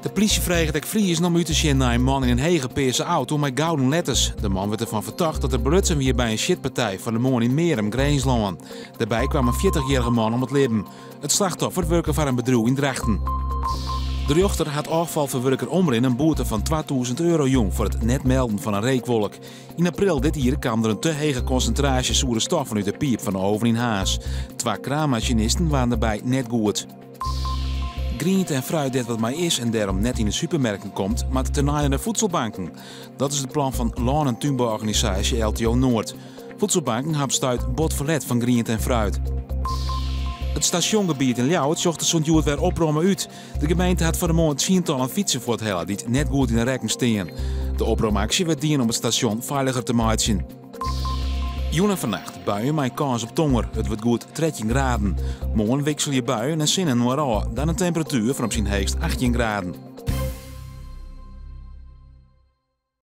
De politie vraagt dat Fries om uit te zien naar een man in een hegepeerse auto met gouden letters. De man werd ervan verdacht dat er blutsen weer bij een shitpartij van de moorn in Merum, Greenslaan. Daarbij kwam een 40-jarige man om het leven. Het slachtoffer werkte voor een bedrijf in Drachten. De rechter had afvalverwerker Omrin een boete van €2000 jong voor het net melden van een reekwolk. In april dit jaar kwam er een te hoge concentratie zoere stoffen uit de piep van de oven in Haas. 2 kraammachinisten waren daarbij net goed. Groente en fruit dit wat mij is en daarom net in de supermarkten komt, maar ten naar de voedselbanken. Dat is het plan van Laan- en Tuinbouworganisatie LTO Noord. Voedselbanken hebben stuit botverlet van groente en fruit. Het stationgebied in Ljouwert zocht de Sint-Joert weer opruimen uit. De gemeente had voor de maand 10 fietsen voor het hellen die het net goed in de rekken staan. De opruimactie werd dienen om het station veiliger te maken. Joen en vannacht buien met kans op tonger. Het wordt goed 13 graden. Morgen wissel je buien en zinnen naar dan een temperatuur van op zijn heegst 18 graden.